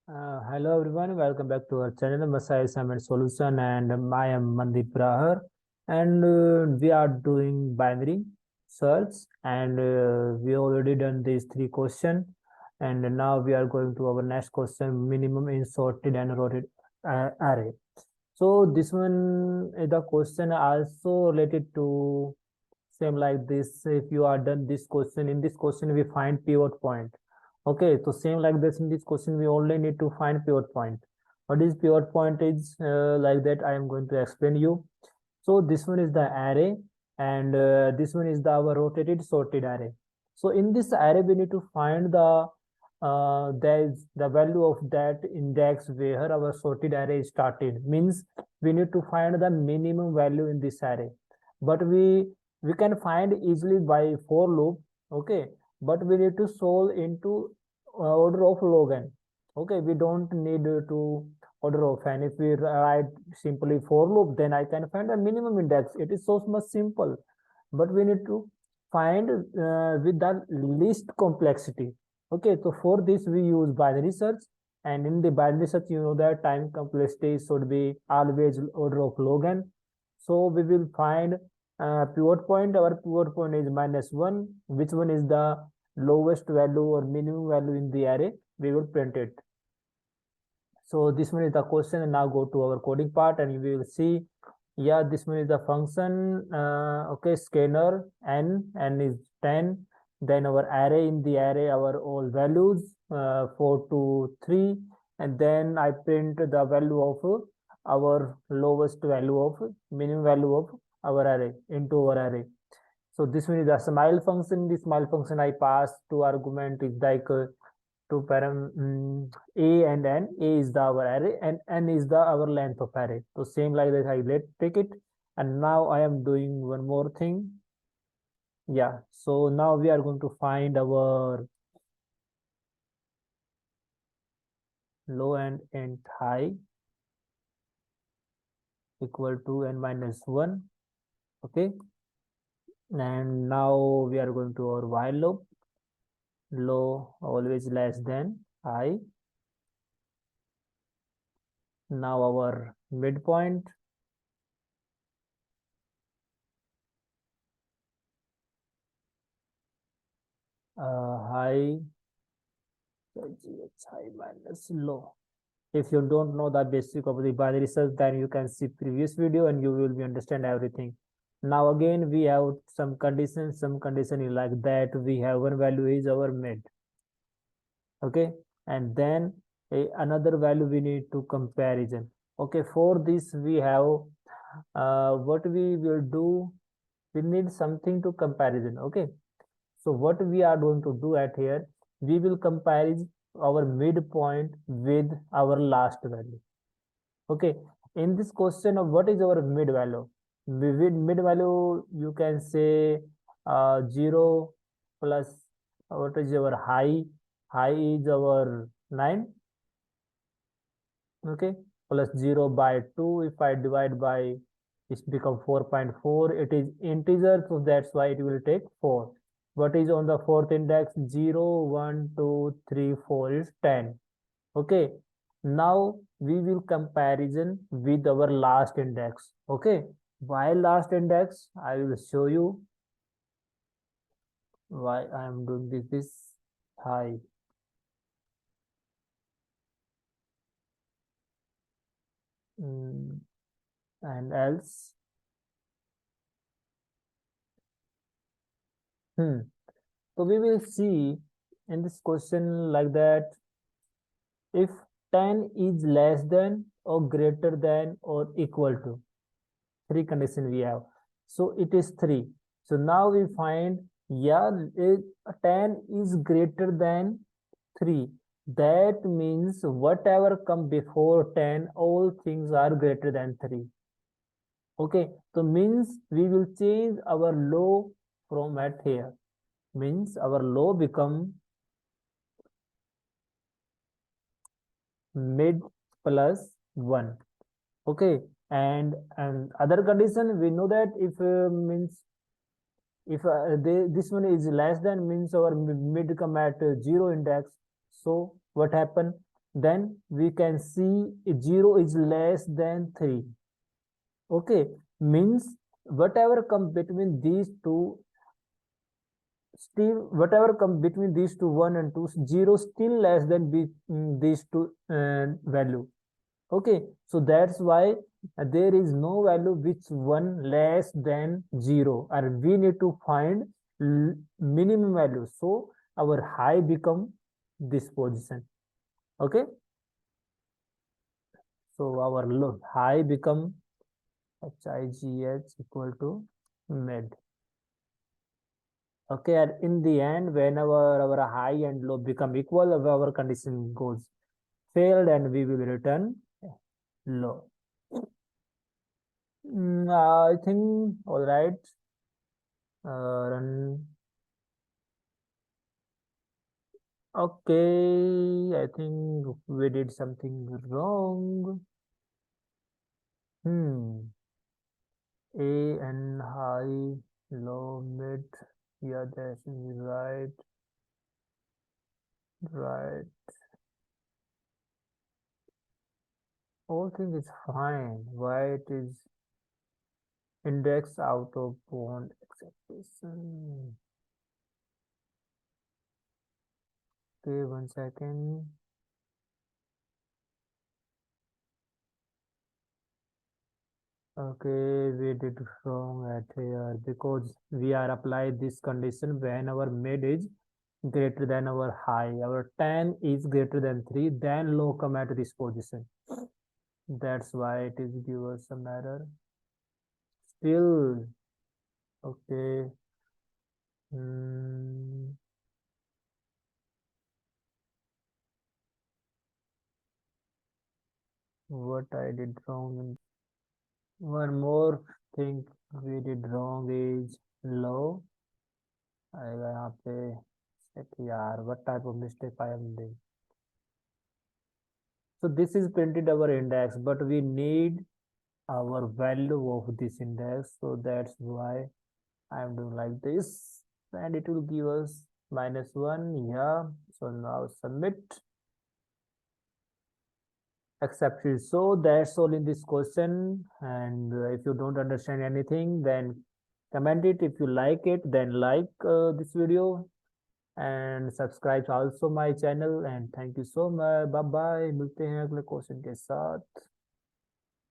Hello everyone, welcome back to our channel Masai Assignment Solution, and I am Mandeep Rahar, and we are doing binary search, and we already done these three questions, and now we are going to our next question: minimum in sorted and rotated array. So this one is the question also related to same like this. If you are done this question, in this question we find pivot point. Okay, so same like this in this question we only need to find pivot point. What is pivot point is like that I am going to explain you. So this one is the array, and this one is the our rotated sorted array. So in this array we need to find the there is the value of that index where our sorted array is started. Means we need to find the minimum value in this array, but we can find easily by for loop. Okay, but we need to solve into order of log n. Okay, we don't need to order of n. If we write simply for loop, then I can find a minimum index. It is so much simple, but we need to find with the least complexity. Okay, so for this we use binary search, and in the binary search, you know that time complexity should be always order of log n. So we will find pivot point. Our pivot point is -1. Which one is the lowest value or minimum value in the array? We will print it. So this one is the question, and now go to our coding part, and we will see. Yeah, this one is the function. Okay, scanner n is 10. Then our array, in the array our all values 4 to 3, and then I print the value of our lowest value of minimum value of our array into our array. So this one is the smile function. The smile function I pass to argument is like two param a and n. A is the our array and n is the our length of array. So same like that I let take it, and now I am doing one more thing. Yeah, so now we are going to find our low and high equal to n minus 1. Okay, and now we are going to our while loop. Low always less than high. Now our midpoint, high, high minus low. If you don't know the basic of the binary search, then you can see previous video and you will be understand everything. Now again we have some conditions. Some condition is like that we have one value is our mid. Okay, and then another value we need to comparison. Okay, for this we have what we will do. We need something to comparison. Okay, so what we are going to do at here, we will compare our midpoint with our last value. Okay, in this question of what is our mid value? With mid value, you can say 0 plus what is our high? High is our 9. Okay, plus 0 by 2. If I divide by, it become 4.4. It is integer, so that's why it will take 4. What is on the fourth index? 0, 1, 2, 3, 4 is 10. Okay, now we will comparison with our last index. Okay, why last index? I will show you why I am doing this high. And else. So we will see in this question like that, if 10 is less than or greater than or equal to, three condition we have. So it is 3. So now we find, yeah, 10 is greater than 3. That means whatever come before 10, all things are greater than 3. Okay, so means we will change our low from at here. Means our low become mid plus 1. Okay, and other condition we know that if means if this one is less than, means our mid come at 0 index. So what happen? then we can see 0 is less than 3. Okay, means whatever come between these two, still whatever come between these two, 1 and 2, 0 still less than these two value. Okay, so that's why there is no value which one less than 0, and we need to find minimum value, so our high become this position. Okay, so our low high become HIGH equal to mid. Okay, and in the end, whenever our high and low become equal, our condition goes failed and we will return low. I think all right. Run. Okay, I think we did something wrong. Hmm. A and high, low, mid. Yeah, that's right. Right. All thing is fine. Why it is index out of bound acceptation? Okay, 1 second. Okay, we did wrong at here because we are applied this condition when our mid is greater than our high. Our 10 is greater than 3, then low come at this position. That's why it is give us some error. Still, okay. Hmm, what I did wrong. One more thing we did wrong is low. आएगा यहाँ पे check यार what type of mistake I am doing. So this is printed our index, but we need our value of this index. So that's why I am doing like this, and it will give us -1. Yeah. So now submit. Accepted. So that's all in this question. And if you don't understand anything, then comment it. If you like it, then like this video and subscribe also my channel. And thank you so much. Bye bye. मिलते हैं अगले question के साथ.